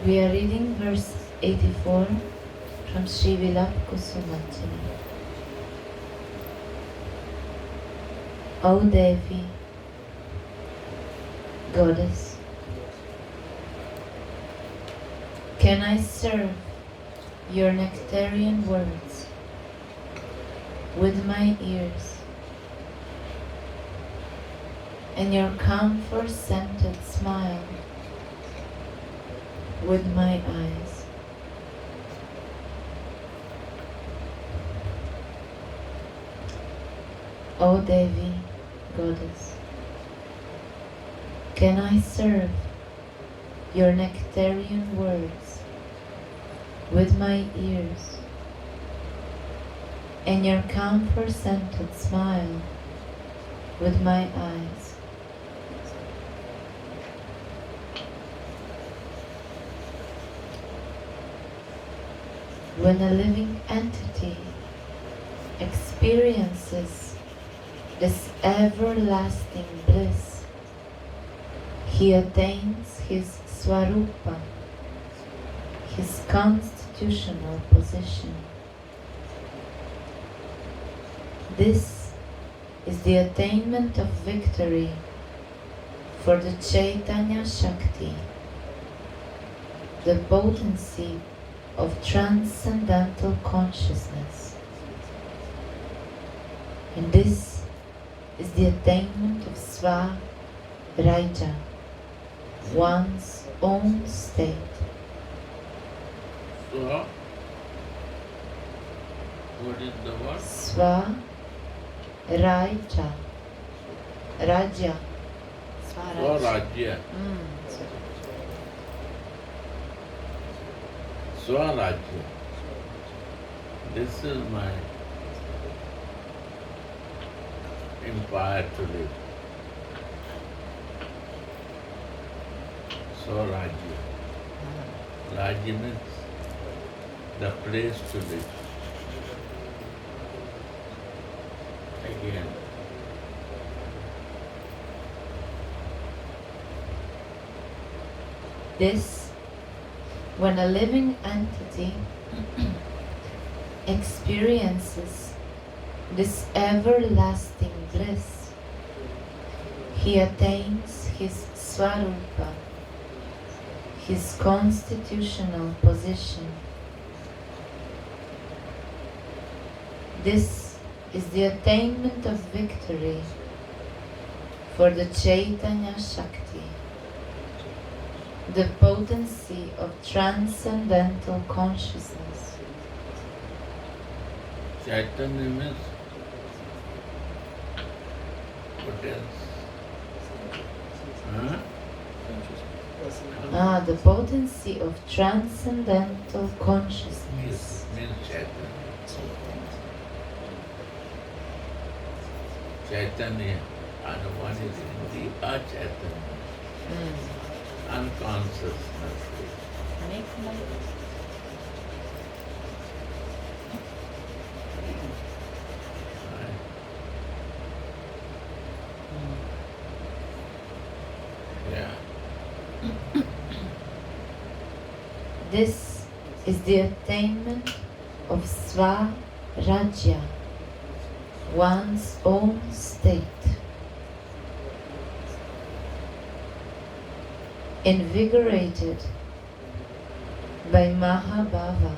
We are reading verse 84 from Sri Vilapa Kusumanjali. O Devi, Goddess, can I serve your nectarian words with my ears and your camphor-scented smile with my eyes? O Devi, Goddess, can I serve your nectarian words with my ears and your camphor-scented smile with my eyes? When a living entity experiences this everlasting bliss, he attains his Swarupa, his constitutional position. This is the attainment of victory for the Chaitanya Shakti, the potency of transcendental consciousness. And this is the attainment of Swa-Raja, one's own state. So, what is the word? Swa-Raja. Raja. Swarajya. Swarajya. This is my empire to live. Swarajya. Rajya means the place to live. Again. This, when a living entity experiences this everlasting bliss, he attains his Swarupa, his constitutional position. This is the attainment of victory for the Chaitanya Shakti, the potency of transcendental consciousness. Chaitanya means what else? The potency of transcendental consciousness. Yes, means Chaitanya. Chaitanya, and one is in the Achaitanya, unconsciousness. Yeah. This is the attainment of Swa-Raja, one's own state. Invigorated by Mahabhava,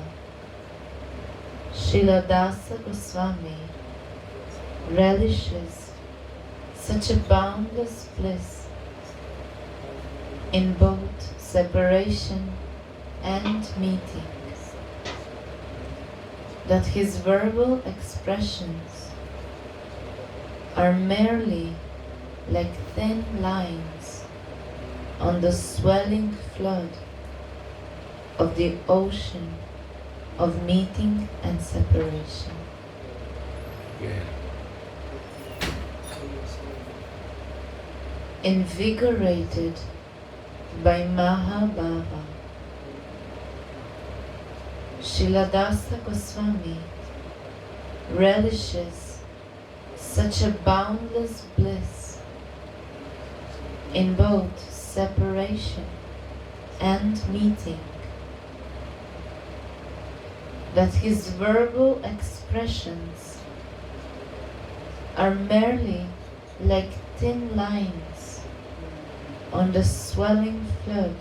Srila Dasa Goswami relishes such a boundless bliss in both separation and meetings that his verbal expressions are merely like thin lines on the swelling flood of the ocean of meeting and separation. Yeah. Invigorated by Mahabhava, Srila Dasa Goswami relishes such a boundless bliss in both separation and meeting that his verbal expressions are merely like thin lines on the swelling flood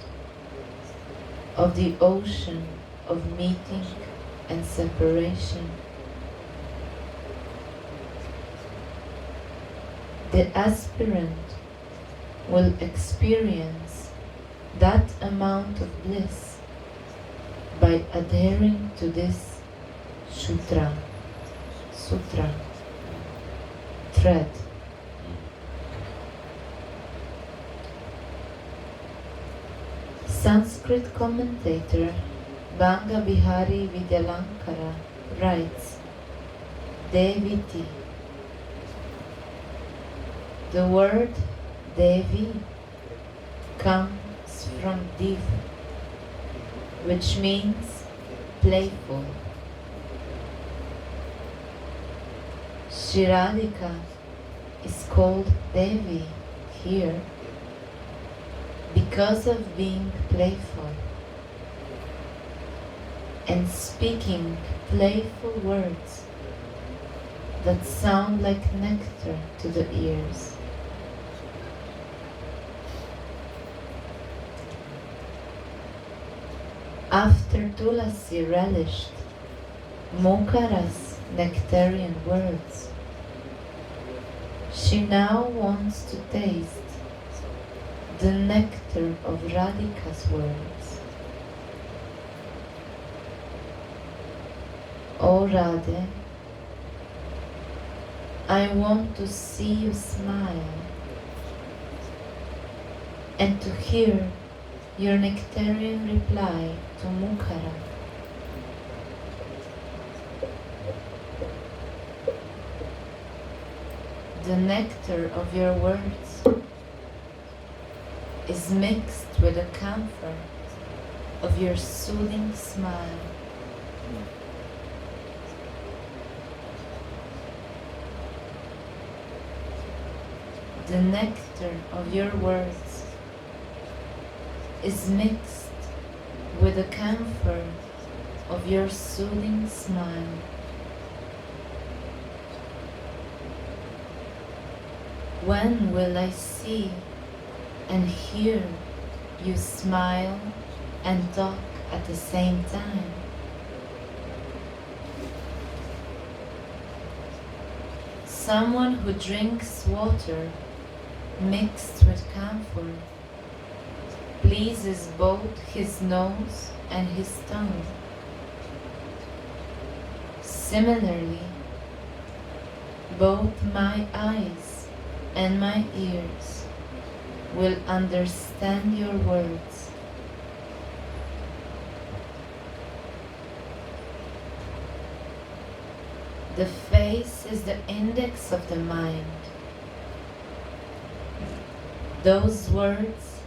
of the ocean of meeting and separation. The aspirant will experience that amount of bliss by adhering to this sutra, thread. Sanskrit commentator Banga Bihari Vidyalankara writes, Deviti. The word Devi comes from Diva, which means playful. Sri Radhika is called Devi here because of being playful and speaking playful words that sound like nectar to the ears. After Tulasi relished Mukara's nectarian words, she now wants to taste the nectar of Radhika's words. O Radhe, I want to see you smile and to hear your nectarian reply to Mukara. The nectar of your words is mixed with the camphor of your soothing smile. The nectar of your words is mixed with the camphor of your soothing smile. When will I see and hear you smile and talk at the same time? Someone who drinks water mixed with camphor pleases both his nose and his tongue. Similarly, both my eyes and my ears will understand your words. The face is the index of the mind. Those words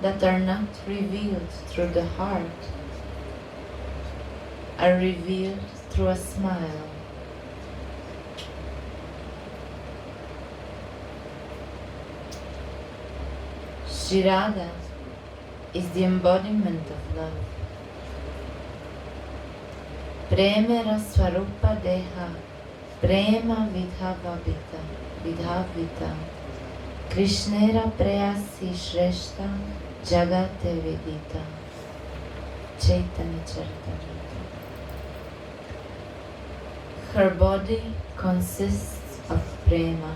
that are not revealed through the heart are revealed through a smile. Shri Radha is the embodiment of love. Premera Swarupa Deha, Prema Vidhavita, Krishnera Preyasi Shreshta, Jagate Vidita. Chaitanya Charitamrita. Her body consists of prema,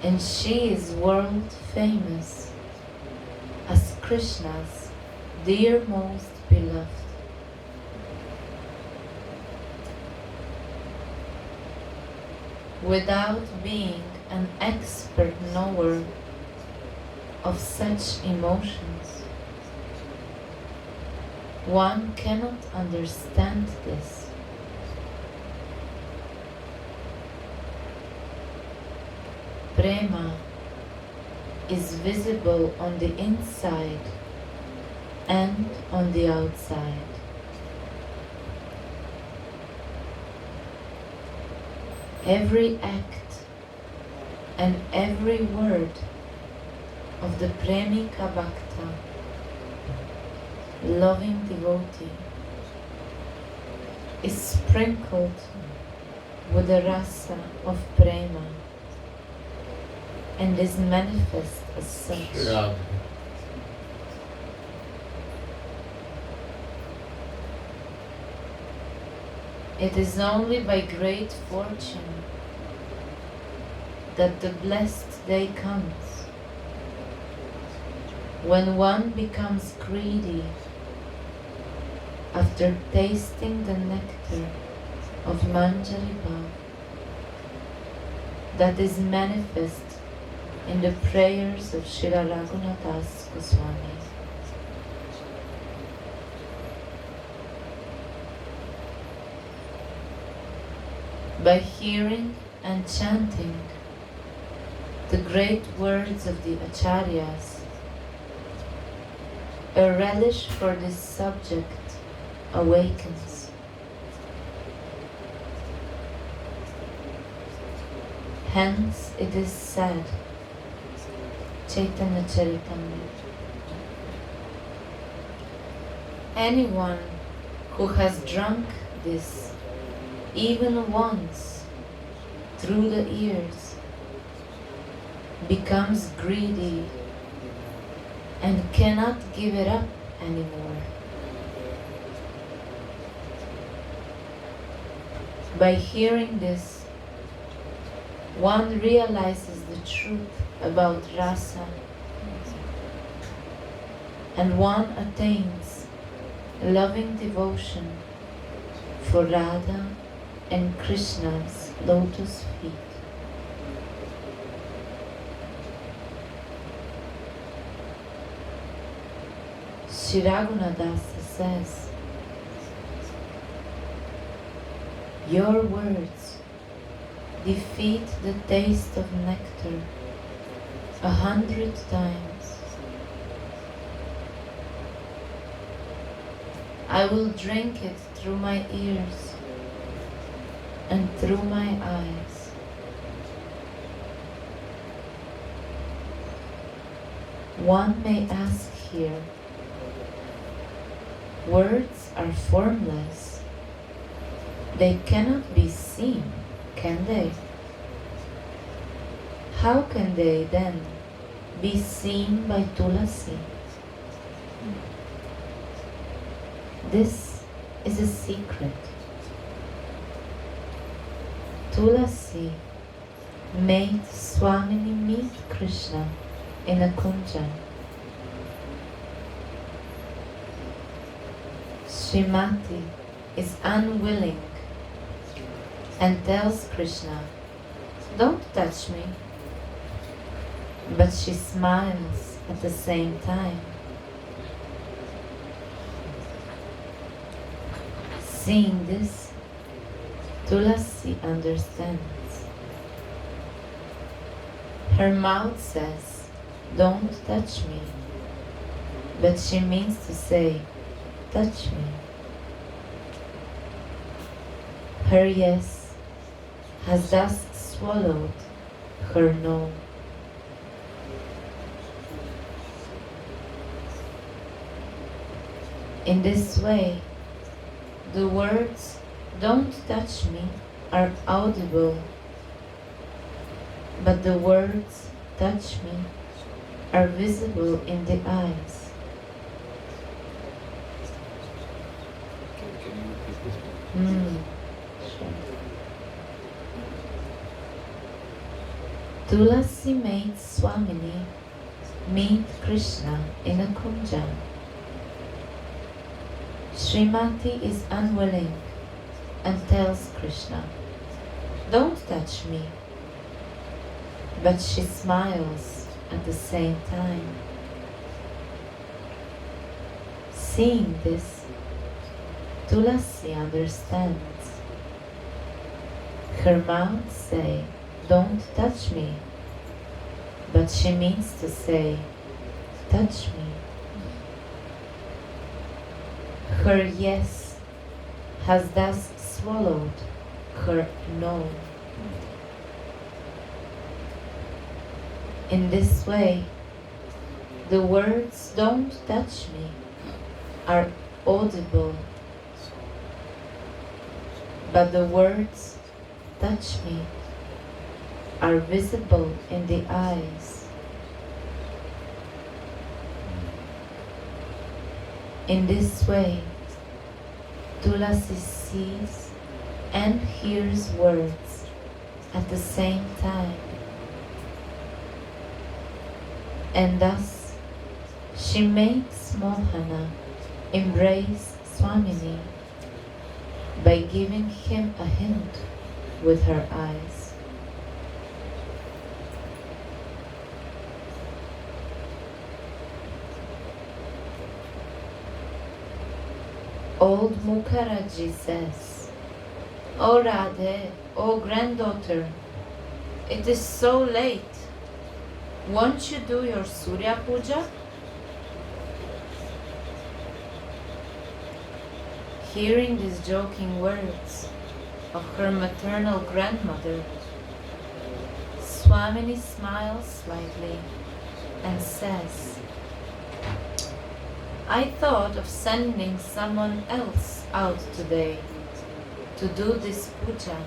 and she is world famous as Krishna's dear most beloved. Without being an expert knower of such emotions, one cannot understand this. Prema is visible on the inside and on the outside. Every act and every word of the Premika Bhakta loving devotee, is sprinkled with the rasa of prema and is manifest as such. Ram. It is only by great fortune that the blessed day comes, when one becomes greedy after tasting the nectar of Manjari Bhav that is manifest in the prayers of Srila Raghunath Goswami. By hearing and chanting the great words of the Acharyas, a relish for this subject awakens. Hence it is said, Chaitanya Charitamrita, anyone who has drunk this even once through the ears becomes greedy and cannot give it up anymore. By hearing this, one realizes the truth about rasa and one attains loving devotion for Radha and Krishna's lotus feet. Sri Raghunadasa says, your words defeat the taste of nectar 100 times. I will drink it through my ears and through my eyes. One may ask here, words are formless. They cannot be seen, can they? How can they then be seen by Tulasi? This is a secret. Tulasi made Swamini meet Krishna in a kunja. Srimati is unwilling and tells Krishna, don't touch me. But she smiles at the same time. Seeing this, Tulasi understands. Her mouth says, don't touch me, but she means to say, touch me. Her yes has thus swallowed her no. In this way, the words, don't touch me, are audible, but the words, touch me, are visible in the eyes. Sure. Tulasi made Swamini meet Krishna in a kunja. Srimati is unwilling and tells Krishna, don't touch me. But she smiles at the same time. Seeing this, Tulasi understands. Her mouth say, don't touch me, but she means to say, touch me. Her yes has thus swallowed her no. In this way, the words don't touch me are audible, but the words touch me are visible in the eyes. In this way, Tulasi sees and hears words at the same time. And thus, she makes Mohana embrace Swamini by giving him a hint with her eyes. Old Mukherjee says, "Oh Radhe, oh granddaughter, it is so late. Won't you do your Surya Puja?" Hearing these joking words of her maternal grandmother, Swamini smiles slightly and says, "I thought of sending someone else out today to do this puja."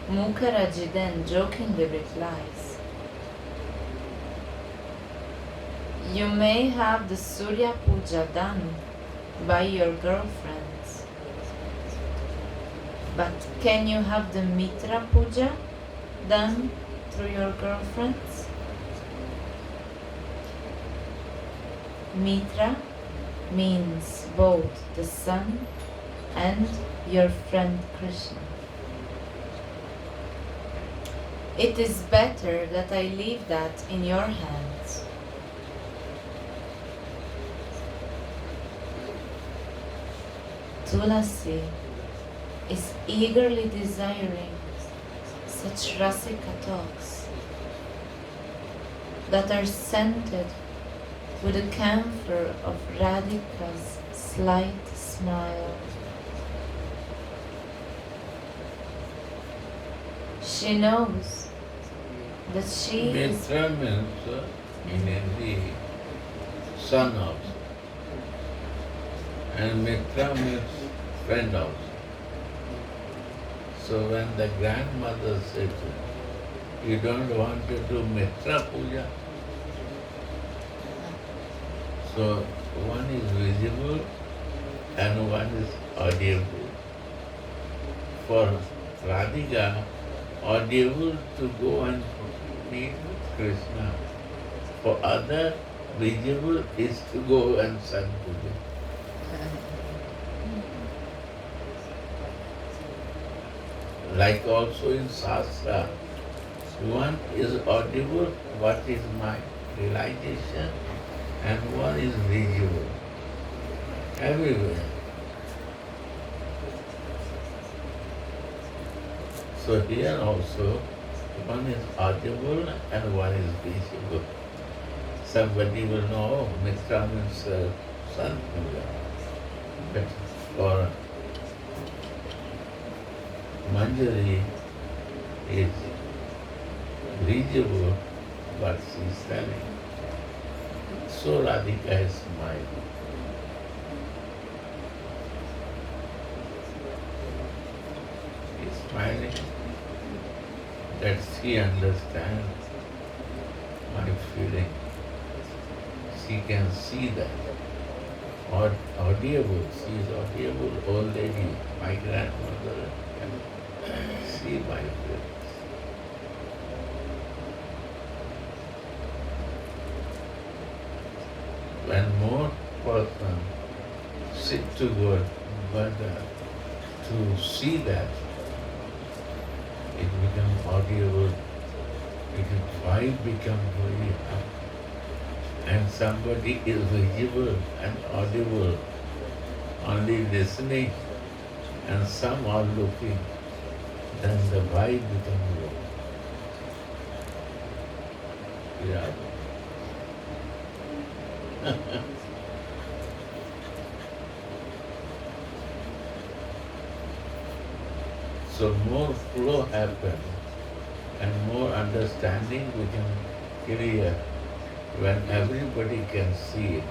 Mukherjee then jokingly replies, "You may have the Surya Puja done by your girlfriends, but can you have the Mitra Puja done through your girlfriends?" Mitra means both the sun and your friend Krishna. It is better that I leave that in your hands. Tulasi is eagerly desiring such rasika talks that are scented with the camphor of Radhika's slight smile. She knows that she is... Mitra means in Hindi son also. And Mitra means friend also. So when the grandmother said, "You don't want to do Mitra Puja?" So one is visible and one is audible. For Radhika, audible to go and meet Krishna. For other, visible is to go and send puja. Like also in Shastra, one is audible, what is my realization, and one is visible. Everywhere. So here also, one is audible and one is visible. Somebody will know, oh, Mitra means sun puja. But for Manjari is visible, but she is telling. So Radhika is smiling. She is smiling that she understands my feeling. She can see that. Or audible, she is audible old lady, my grandmother can see my feelings. When more person sit together to see that, it becomes audible, vibe becomes very happy. And somebody is visible and audible, only listening, and some are looking, then the vibe becomes low. Yeah. So more flow happens and more understanding become clear. when everybody can see it,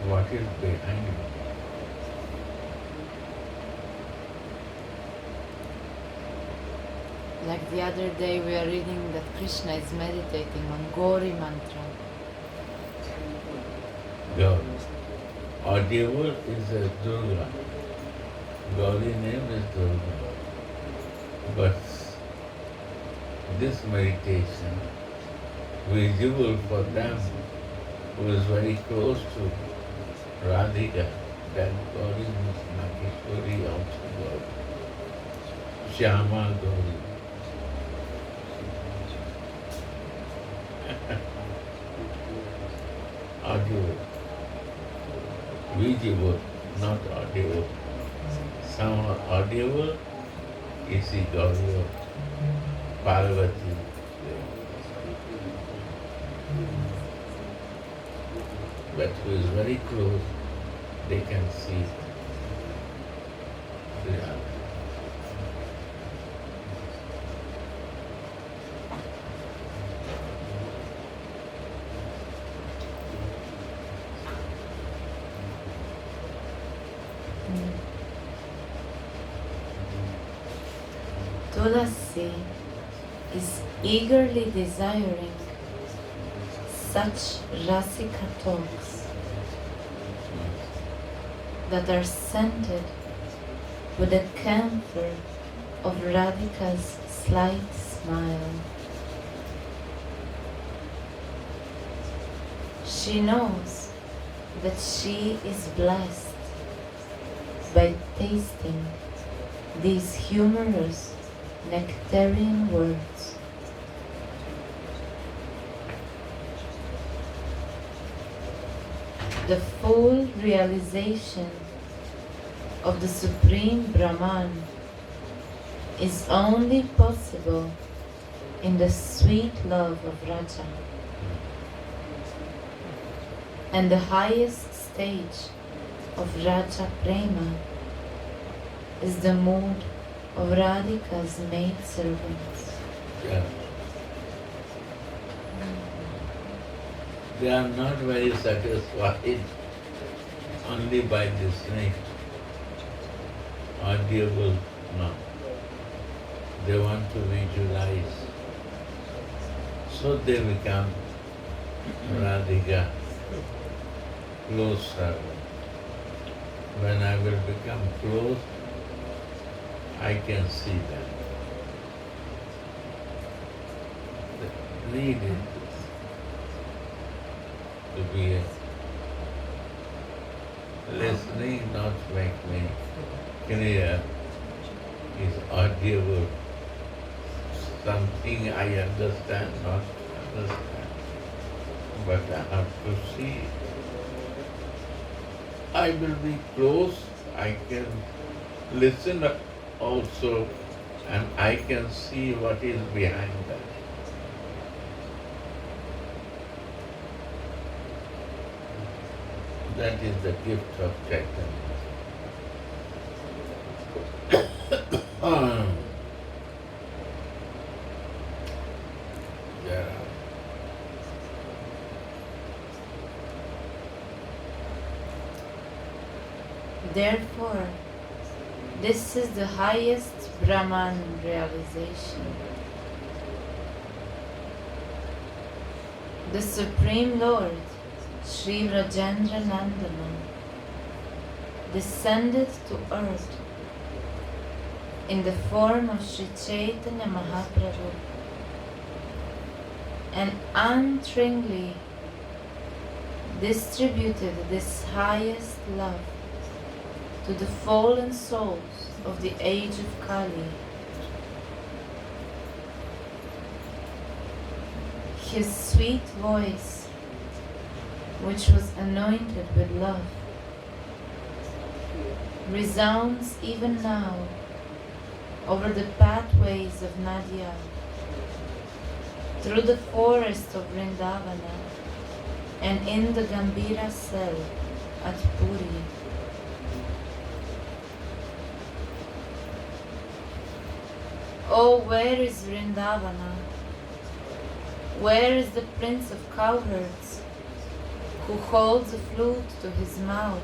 what is behind it? Like the other day, we are reading that Krishna is meditating on Gauri mantra. God. Audible is a Durga. Gauri name is Durga. But this meditation, visible for them who is very close to Radhika, that Gauri is Maheshwari also Gauri. Shyama Gauri. Audible. Visible, not audible. Some are audible, is the Gauri of Parvati. But who is very close, they can see Radha. Tulasi is eagerly desiring such rasika talks that are scented with the camphor of Radhika's slight smile. She knows that she is blessed by tasting these humorous nectarian words. The full realization of the Supreme Brahman is only possible in the sweet love of Raja. And the highest stage of Raja Prema is the mood of Radhika's maidservants. Yeah. They are not very satisfied only by listening, audible, no. They want to visualize. So they become Radhika, close servant. When I will become close, I can see them. The need is to be listening, not make me clear, is audible. Something I understand, not understand. But I have to see. I will be close, I can listen also, and I can see what is behind that. That is the gift of Chaitanya. Yeah. Therefore, this is the highest Brahman realization. The Supreme Lord, Sri Rajendra Nandana, descended to earth in the form of Sri Chaitanya Mahaprabhu and unutteringly distributed this highest love to the fallen souls of the age of Kali. His sweet voice, which was anointed with love, resounds even now over the pathways of Nadia, through the forest of Vrindavana, and in the Gambhira cell at Puri. Oh, where is Vrindavana? Where is the prince of cowherds who holds a flute to his mouth?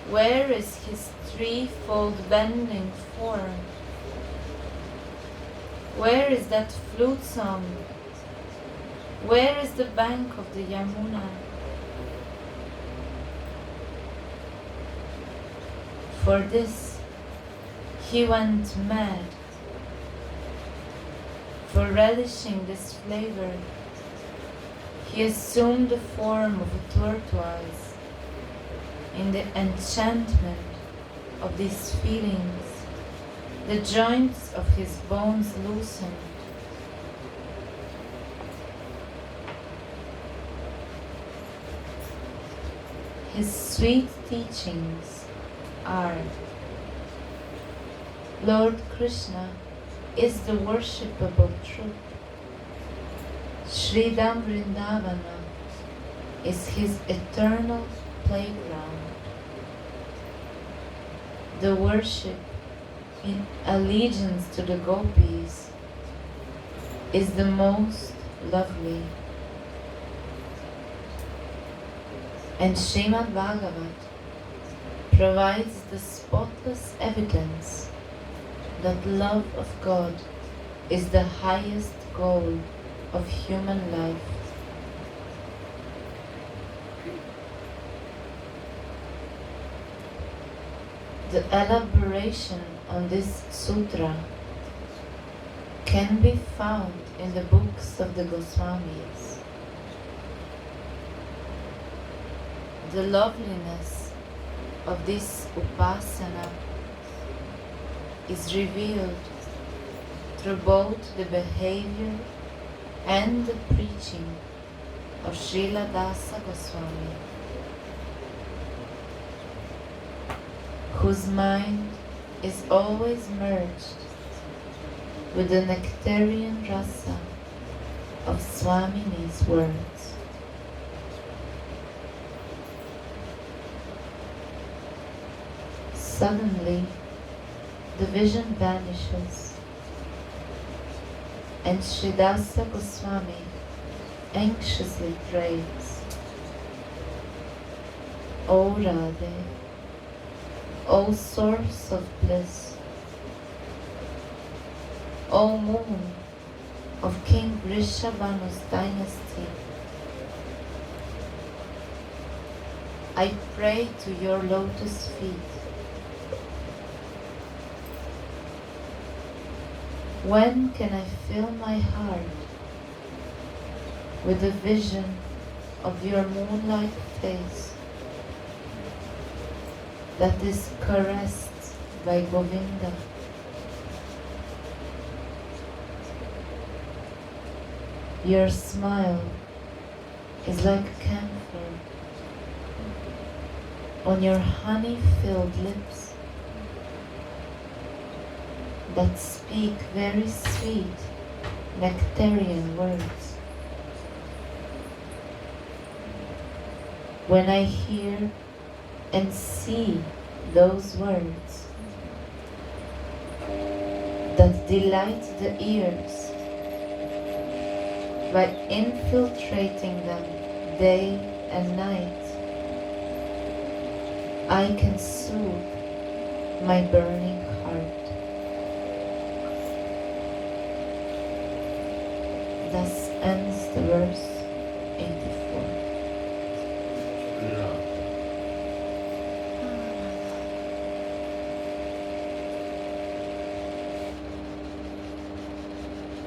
Where is his threefold bending form? Where is that flute song? Where is the bank of the Yamuna? For this he went mad. For relishing this flavor, he assumed the form of a tortoise. In the enchantment of these feelings, the joints of his bones loosened. His sweet teachings are: Lord Krishna is the worshipable truth. Sridham Vrindavana is his eternal playground. The worship in allegiance to the gopis is the most lovely. And Srimad Bhagavat provides the spotless evidence that love of God is the highest goal of human life. The elaboration on this sutra can be found in the books of the Goswamis. The loveliness of this upasana is revealed through both the behavior and the preaching of Srila Dasa Goswami, whose mind is always merged with the nectarian rasa of Swamini's words. Suddenly, the vision vanishes, and Sridasa Goswami anxiously prays, O Radhe, O source of bliss, O moon of King Vrishabhanu's dynasty, I pray to your lotus feet. When can I fill my heart with the vision of your moonlight face that is caressed by Govinda? Your smile is like camphor on your honey-filled lips that speak very sweet nectarian words. When I hear and see those words that delight the ears by infiltrating them day and night, I can soothe my burning heart. Thus ends the verse 84.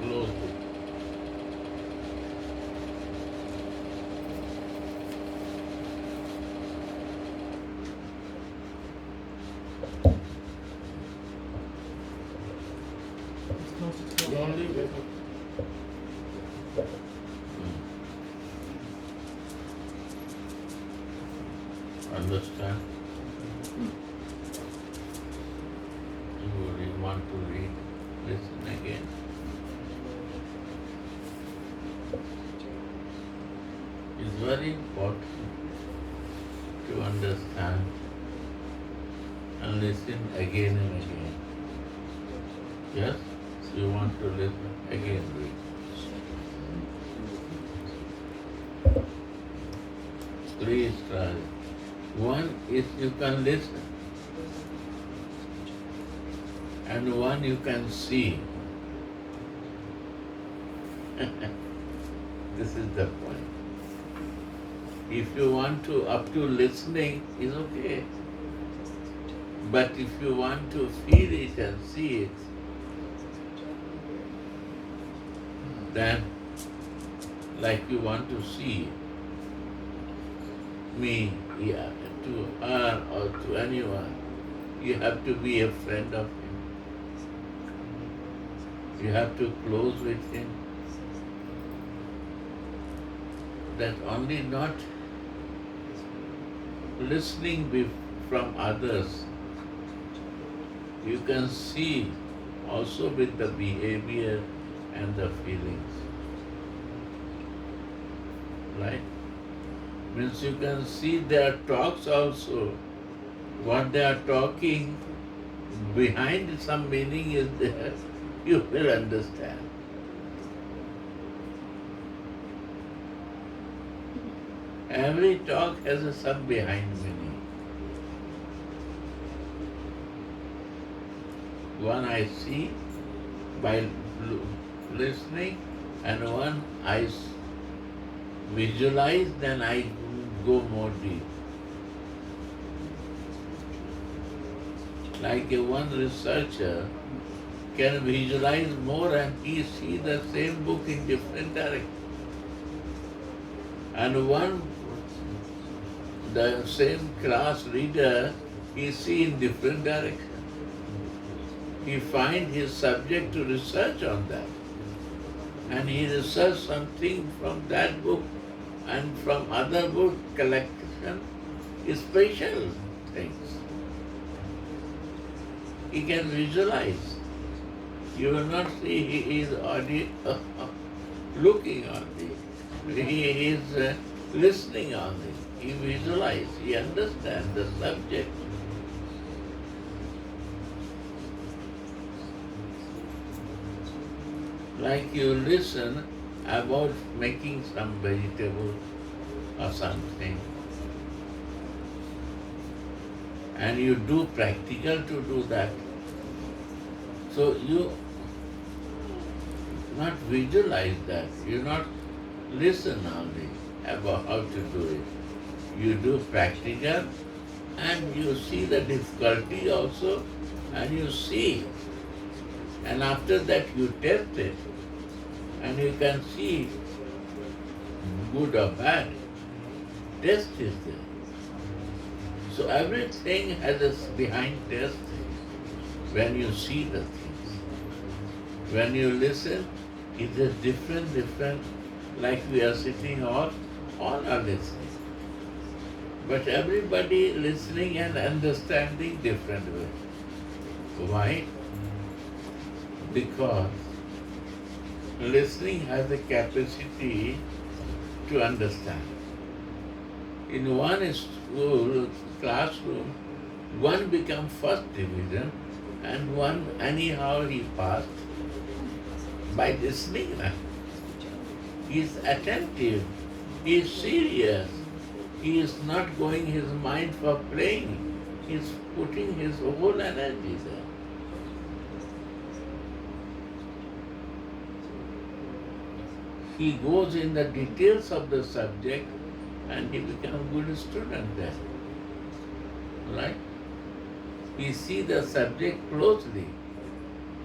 Close book. The only way to understand, you want to read, listen again. It's very important to understand and listen again and again. Yes? You want to listen? Again read. Please try. One is you can listen, and one you can see. This is the point. If you want to, up to listening is okay. But if you want to feel it and see it, then like you want to see me, yeah, to her or to anyone, you have to be a friend of him. You have to close with him. That only not listening from others. You can see also with the behavior and the feelings. Right? Means you can see their talks also. What they are talking, behind some meaning is there, you will understand. Every talk has some behind meaning. One I see by listening, and one I visualize, then I go more deep. Like one researcher can visualize more and he see the same book in different direction. And one, the same class reader, he see in different direction. He find his subject to research on that. And he research something from that book and from other book collection, special things. He can visualize. You will not see he is looking on it. He is listening on it. He visualizes. He understands the subject. Like you listen about making some vegetable or something, and you do practical to do that. So you not visualize that, you not listen only about how to do it. You do practical and you see the difficulty also, and you see, and after that you test it, and you can see good or bad. Test is there. So everything has a behind test when you see the things. When you listen, it is different, like we are sitting all are listening. But everybody listening and understanding different way. Why? Because listening has the capacity to understand. In one school, classroom, one become first division and one anyhow he passed by listening. He is attentive, he is serious, he is not going his mind for playing, he is putting his whole energy there. He goes in the details of the subject and he becomes a good student there. Right? He sees the subject closely,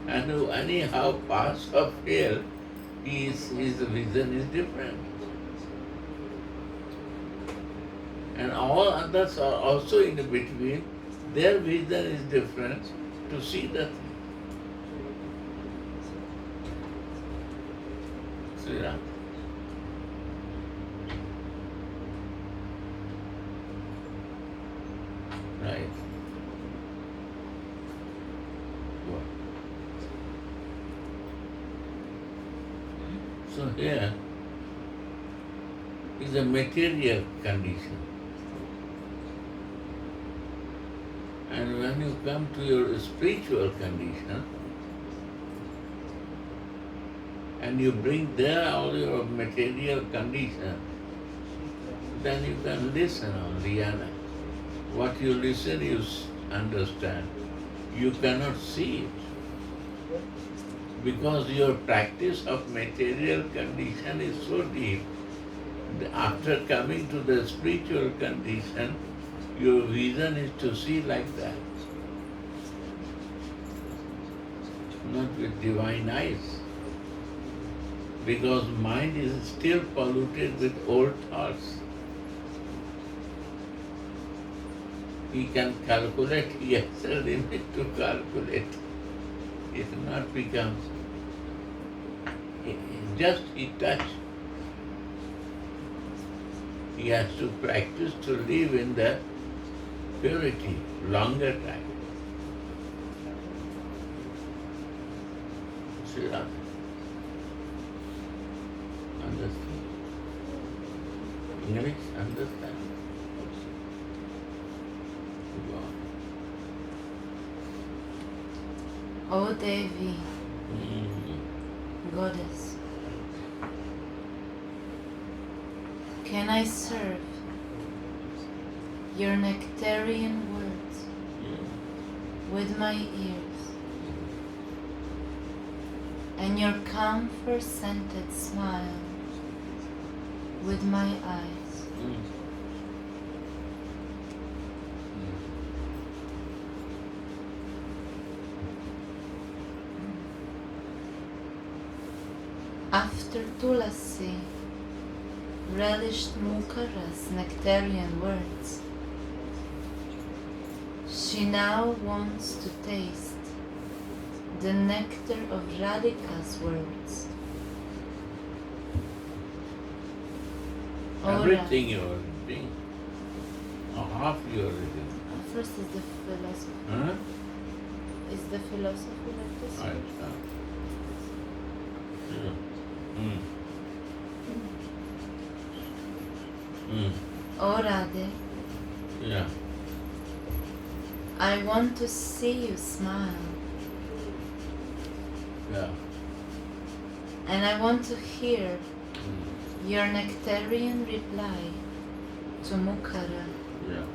and who anyhow pass or fail, his vision is different. And all others are also in between, their vision is different to see the thing. Sri Ram. Right. Good. So here is a material condition. And when you come to your spiritual condition, and you bring there all your material condition, then you can listen only, and what you listen you understand. You cannot see it because your practice of material condition is so deep. After coming to the spiritual condition, your vision is to see like that, not with divine eyes. Because mind is still polluted with old thoughts. He can calculate, he has a limit to calculate. It not become, just he touch. He has to practice to live in the purity longer time. See that? Understand? English? Understand? Wow. O Devi, Goddess, can I serve your nectarian words with my ears and your camphor-scented smile with my eyes? After Tulasi relished Mukara's nectarian words, she now wants to taste the nectar of Radhika's words. Everything you are doing, or half you are doing. First is the philosophy. Huh? Is the philosophy like this? I understand. Yeah. Oh Radhe, Yeah. I want to see you smile, Yeah. and I want to hear your nectarian reply to Mukara. Yeah.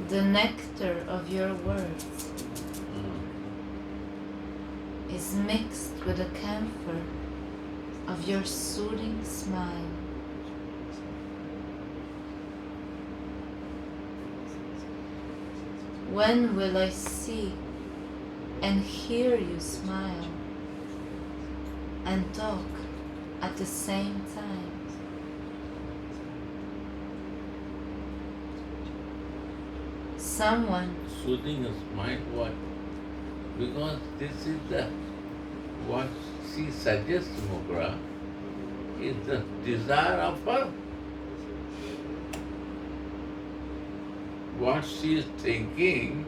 The nectar of your words is mixed with the camphor of your soothing smile. When will I see and hear you smile and talk at the same time? Someone Soothing is mind what? Because this is the what she suggests, Mukra, is the desire of her. What she is thinking,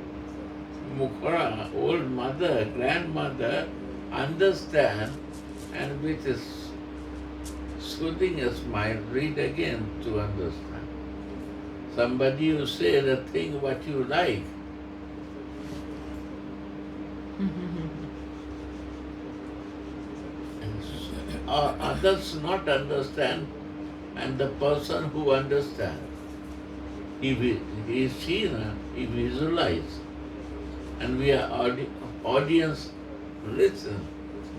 Mukra, old mother, grandmother, understand, and with a soothing a smile, read again to understand. Somebody you say the thing what you like. Or others not understand, and the person who understands, he see, he visualize, and we are audience listen,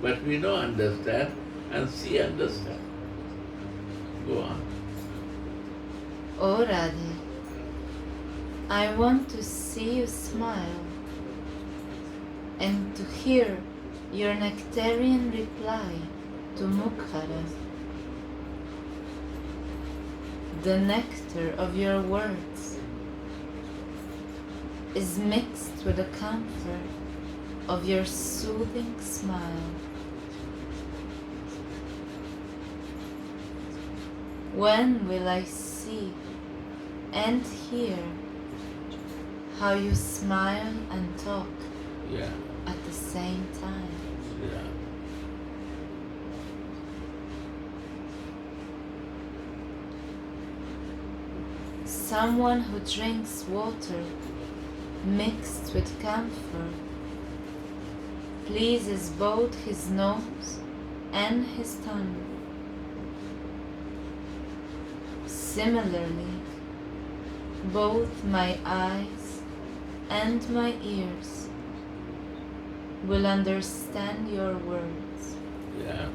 but we don't understand, and she understand. Go on. Oh Radhe, I want to see you smile and to hear your nectarian reply to Mukhara. The nectar of your words is mixed with the comfort of your soothing smile. When will I see and hear how you smile and talk at the same time? Yeah. Someone who drinks water mixed with camphor pleases both his nose and his tongue. Similarly, both my eyes and my ears will understand your words. Yeah.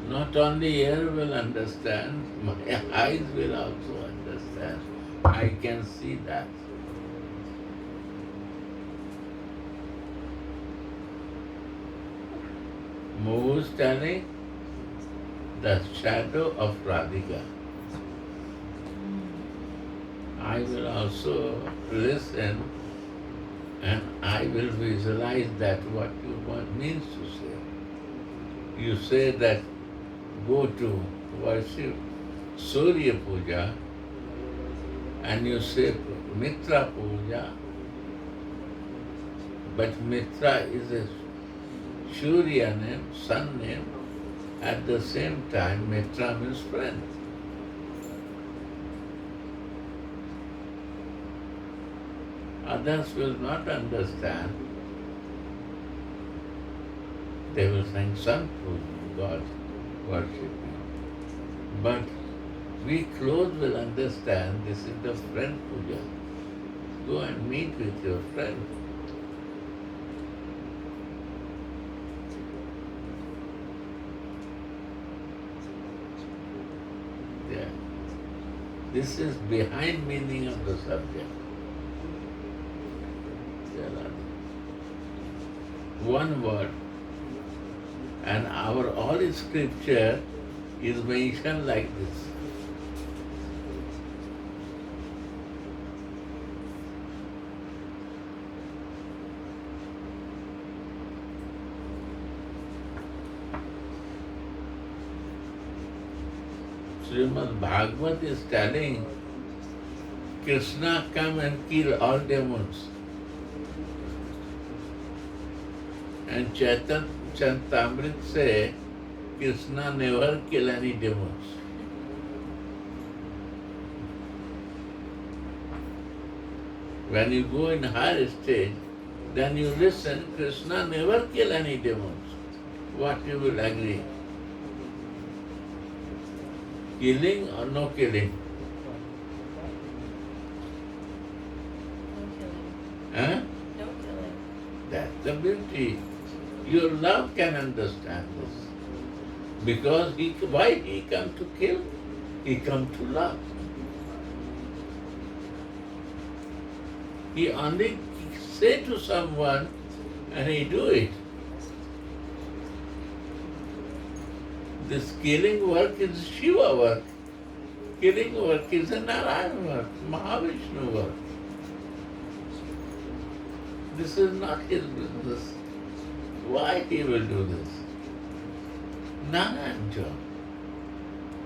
Not only ear will understand, my eyes will also understand. I can see that. Moves telling the shadow of Radhika. I will also listen and I will visualize that what you want means to say. You say that go to worship Surya Puja and you say Mitra Puja, but Mitra is a Surya name, sun name. At the same time, Mitra means friend. Others will not understand. They will think sun puja, God worshipping. But we close will understand this is the friend puja. Go and meet with your friend. Yeah. This is behind meaning of the subject. One word, and our all scripture is mentioned like this. Srimad Bhagavad is telling Krishna come and kill all demons. And Charitamrita say Krishna never kill any demons. When you go in higher stage, then you listen, Krishna never kill any demons. What you will agree? Killing or no killing? No killing. Huh? No killing. That's the beauty. Your love can understand this. Because why he come to kill? He come to love. He only say to someone and he do it. This killing work is Shiva work. Killing work is a Narayana work, Mahavishnu work. This is not his business. Why he will do this? Narayan job.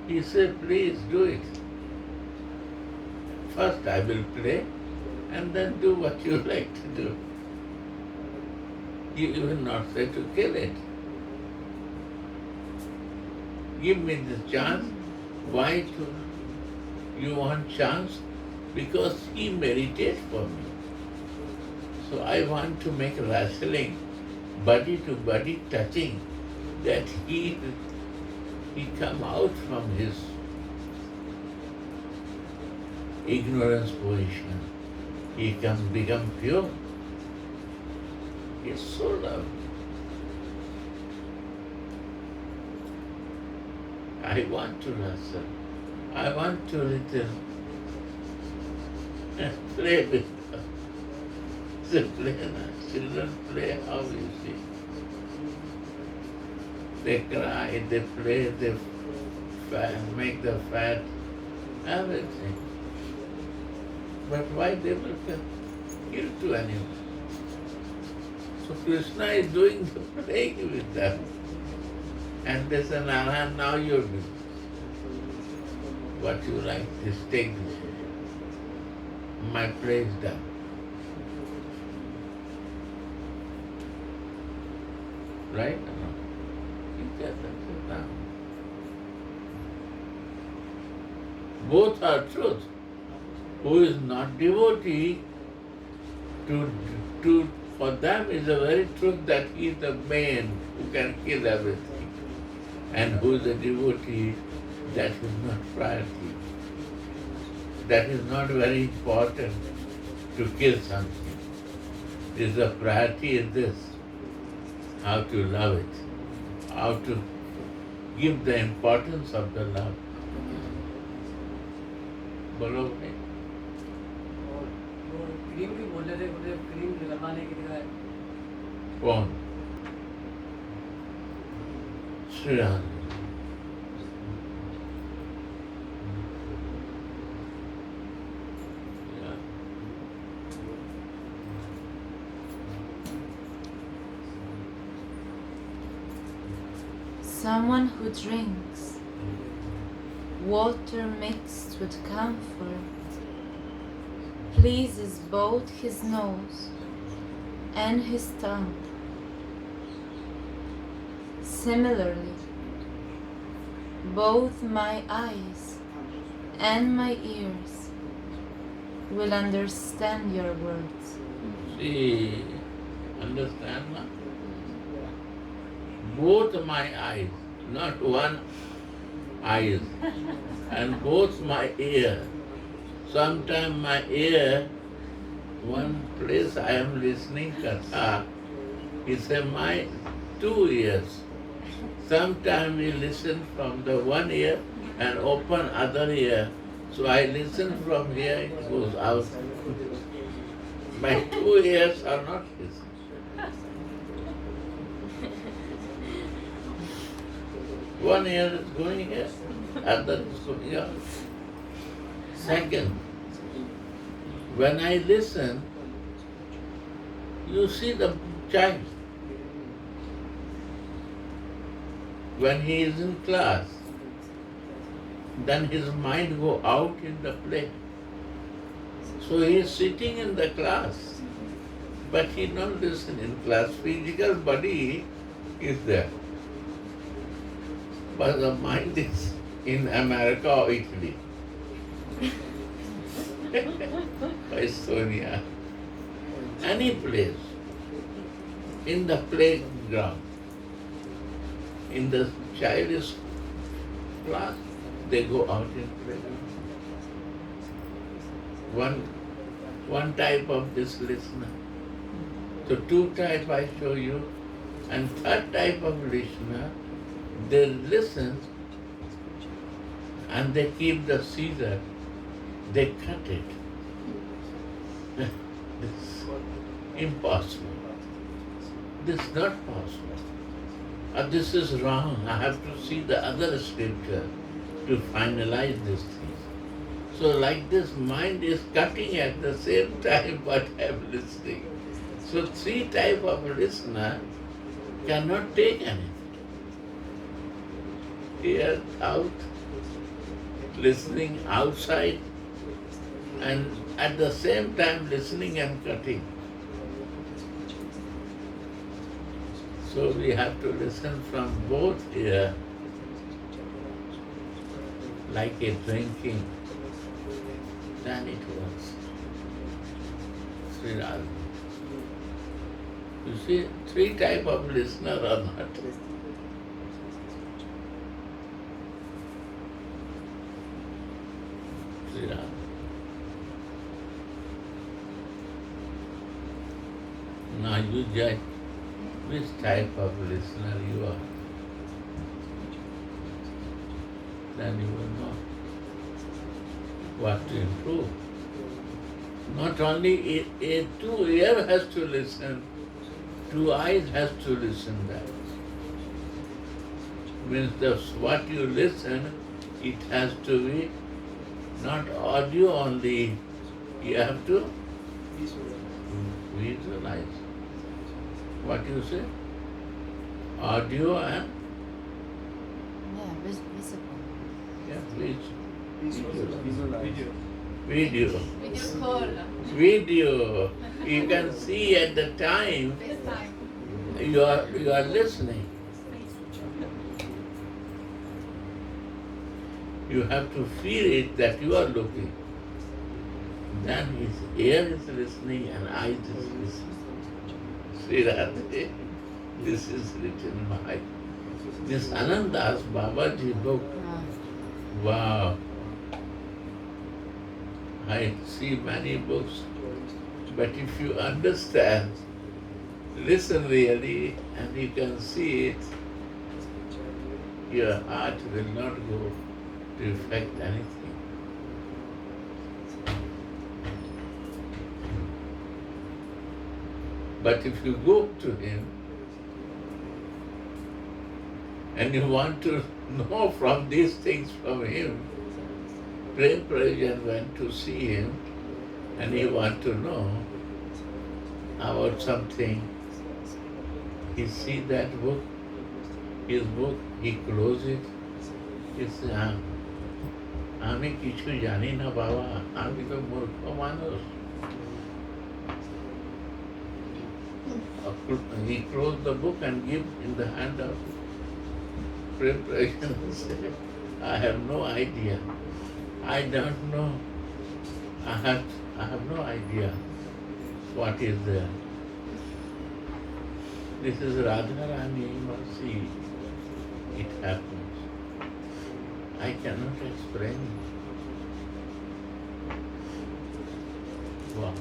He said, please do it. First I will play and then do what you like to do. You will not say to kill it. Give me the chance. Why to? You want chance? Because he meditates for me. So I want to make wrestling, body to body touching, that he come out from his ignorance position. He can become pure. He is so loved. I want to wrestle. I want to little play with them. They play now. Children play how you see. They cry, they play, they make the fat, everything. But why they will kill to animals? So Krishna is doing the playing with them. And they say, Narayan, now you do what you like, just take this. My play is done. Right or not? You get that now. Both are truth. Who is not devotee to for them is the very truth that he is the man who can kill everything. And who is a devotee, that is not priority. That is not very important to kill something. The priority is this, how to love it, how to give the importance of the love. बोलो भाई। और वो cream भी बोल रहे थे, बोले cream लगाने के लिए कौन? Shri Ram. Someone who drinks water mixed with camphor pleases both his nose and his tongue. Similarly, both my eyes and my ears will understand your words. See, understand now? Both my eyes, not one eyes, and both my ear. Sometime my ear, one place I am listening katha, he said my 2 ears. Sometime we listen from the one ear and open other ear. So I listen from here, it goes out. My 2 ears are not listening. One ear is going here, other is going out. Second, when I listen, you see the child. When he is in class, then his mind go out in the play. So he is sitting in the class, but he not listen in class. Physical body is there, but the mind is in America or Italy, Estonia, any place, in the playground, in the childish class, they go out and play. One type of this listener. So 2 type I show you, and 3rd type of listener, they listen and they keep the scissor, they cut it. This is impossible. This is not possible. This is wrong. I have to see the other scripture to finalize this thing. So like this, mind is cutting at the same time what I am listening. So 3 type of listener cannot take anything. Ear out, listening outside, and at the same time listening and cutting. So we have to listen from both ear, like a drinking. Then it works. Sri Radha. You see, 3 type of listener are not. Sri Radha. Now you judge which type of listener you are. Then you will know what to improve. Not only a 2 ear has to listen, 2 eyes has to listen that. Means what you listen, it has to be not audio only, you have to visualize. What you say? Audio and visible. yeah, please. Video. Video. Video call. Video. You can see at the time you are listening. You have to feel it that you are looking. Then his ear is listening and eyes is listening. Sri Radhe, this is written by this Anandas Babaji book. Wow. I see many books, but if you understand, listen really, and you can see it, your heart will not go to affect anything. But if you go to him and you want to know from these things from him, Prem Prayojan went to see him and he want to know about something. He see that book, his book, he close it. He said, আমি কিছু জানি না বাবা, আমি তো মূর্খ মানুষ। He closed the book and give in the hand of Prem Prayojan and said, I have no idea. I don't know. I have no idea what is there. This is Radharani, you must see. It happens. I cannot explain it. Wow.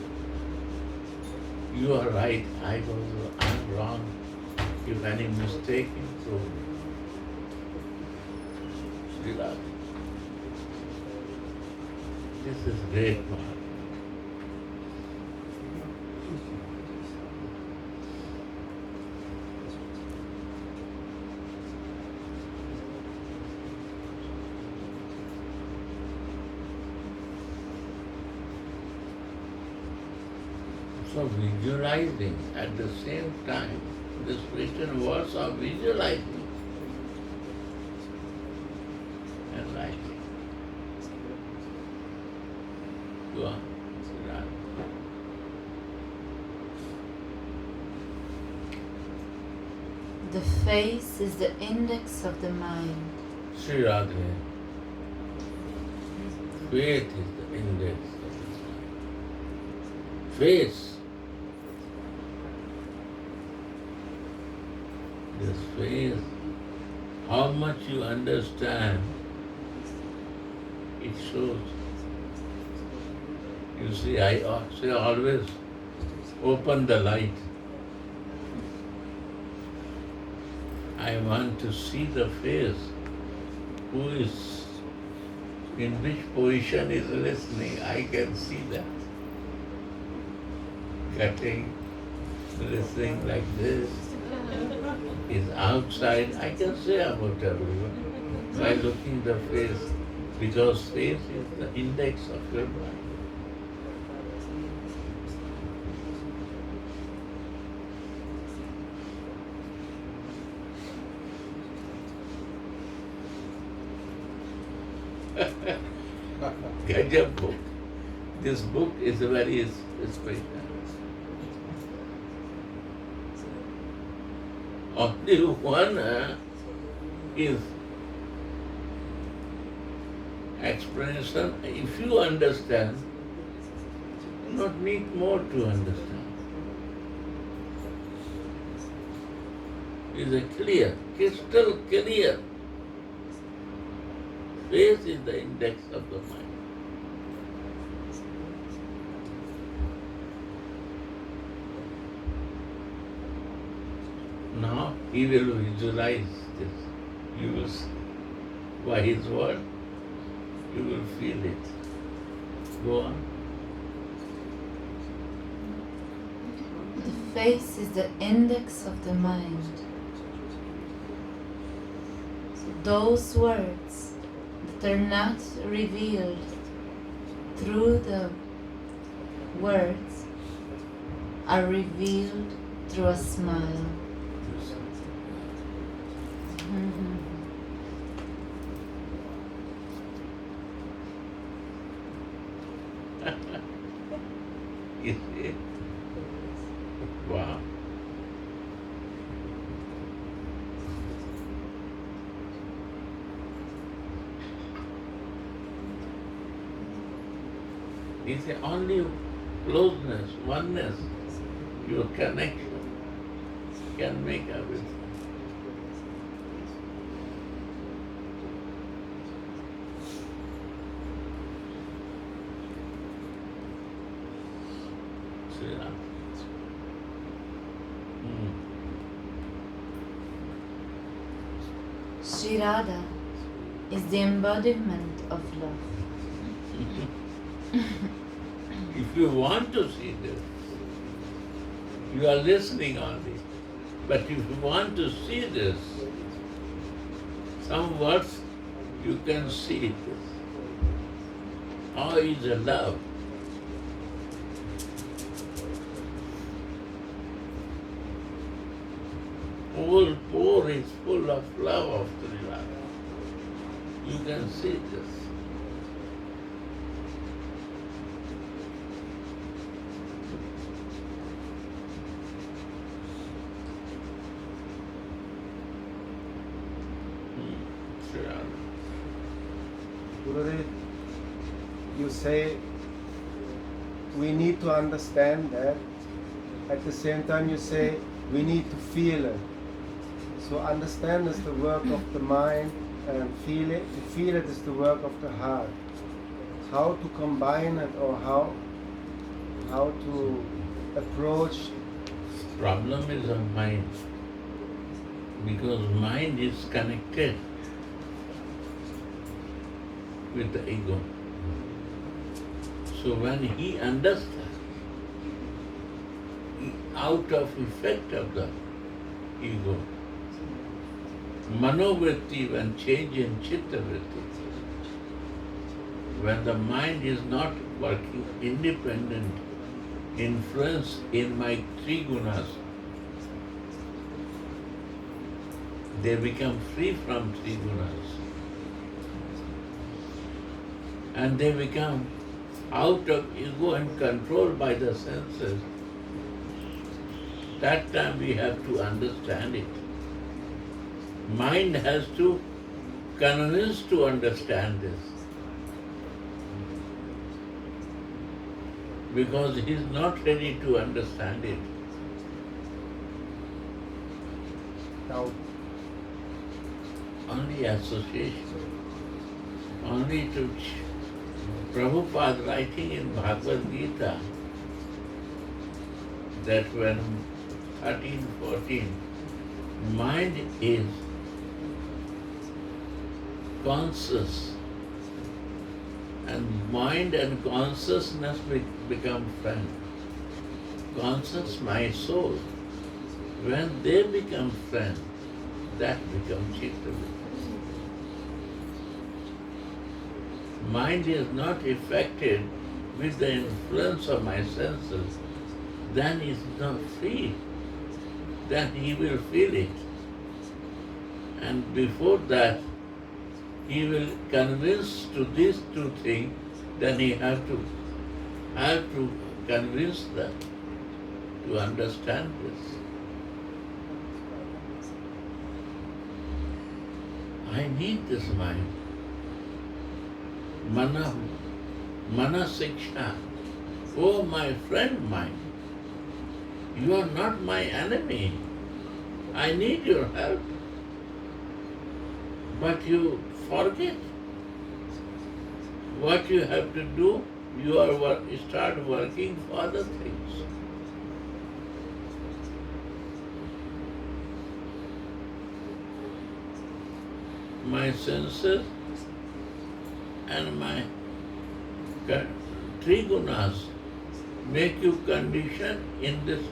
You are right, I'm wrong. If any mistake in so Sri Radha. This is great one. So visualizing at the same time, this written words are visualizing and writing. Go on. The face is the index of the mind. Sri Radhe, faith is the index of the mind. Face. This face, how much you understand, it shows. You see, I say always open the light. I want to see the face, who is, in which position is listening, I can see that. Cutting, listening like this, is outside, I can say about everyone by looking the face, because face is the index of your mind. Gajab book. This book is very special. Only one is explanation. If you understand, not need more to understand. Is a clear, crystal clear. Face is the index of the mind. Now he will visualize this. You will see. By his word, you will feel it. Go on. The face is the index of the mind. So those words that are not revealed through the words are revealed through a smile. You see? Wow. It's only closeness, oneness, your connection. can make everything. Sri Ram. Sri Radha is the embodiment of love. If you want to see this, you are listening only. But if you want to see this, some words you can see it. How is the love? Whole pore is full of love of Sri Radha. You can see this. Sri Radha. Gurudev, you say we need to understand that. At the same time, you say we need to feel it. So understand is the work of the mind, and feel it. To feel it is the work of the heart. How to combine it, or how to approach. Problem is of mind, because mind is connected with the ego. So when he understands, out of effect of the ego, manovritti, when change in chitta vritti, when the mind is not working independent influence in my three gunas, they become free from three gunas. And they become out of ego and controlled by the senses. That time we have to understand it. Mind has to convince to understand this. Because he is not ready to understand it. Now, Only association. Only to Prabhupada writing in Bhagavad Gita that when 13, 14, mind is conscious, and mind and consciousness become friend. Conscious, my soul, when they become friend, that becomes chitta. Mind is not affected with the influence of my senses, then he is not free. Then he will feel it. And before that, he will convince to these two things, then he have to convince them to understand this. I need this mind. Mana Siksha. Oh, my friend mind, you are not my enemy. I need your help. But you forget what you have to do. You start working for other things. My senses and my three gunas make you conditioned in this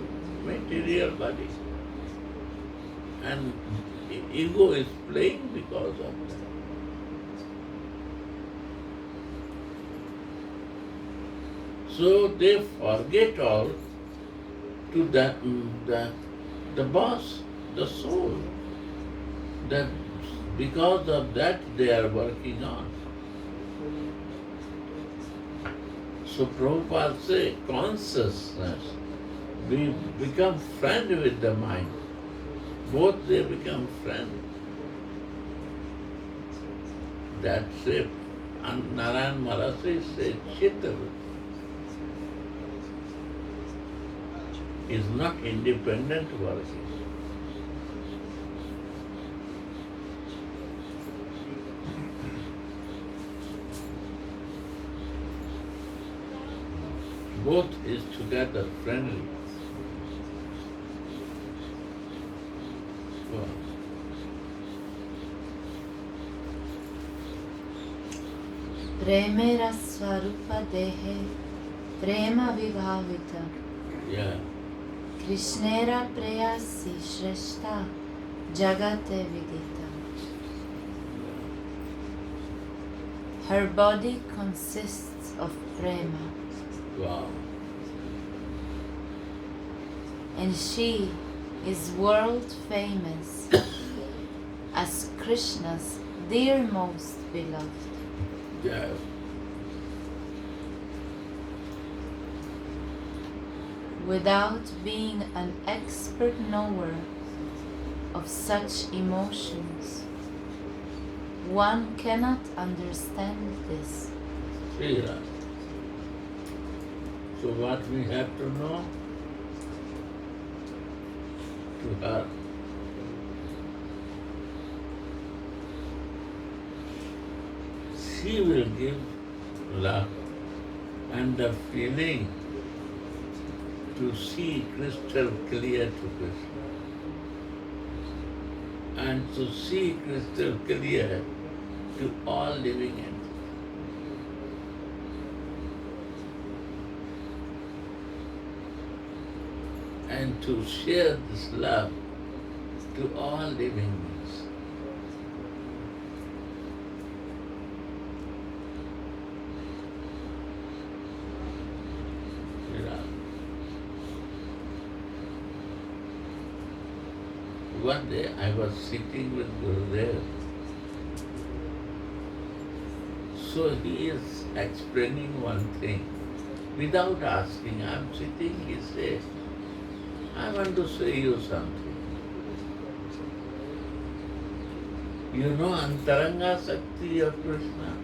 material body. And ego is playing because of that. So they forget all to the boss, the soul. That because of that they are working on. So Prabhupada says consciousness, we become friend with the mind. Both they become friend. That's it. And Narayan Marasi says chitta is not independent working. both is together friendly. Wow. Premera swarupa dehe, prema vibhavita. Yeah. Krishnera preyasi shreshta, jagate vidita. Her body consists of prema, Wow. and she is world famous as Krishna's dearmost beloved. Yeah. Without being an expert knower of such emotions, one cannot understand this. See that. So what we have to know? To her. She will give love and the feeling to see crystal clear to Krishna. And to see crystal clear to all living entities. And to share this love to all living beings. One day I was sitting with Gurudev. So he is explaining one thing. Without asking, I am sitting, he says, I want to say you something. You know Antaranga Shakti of Krishna?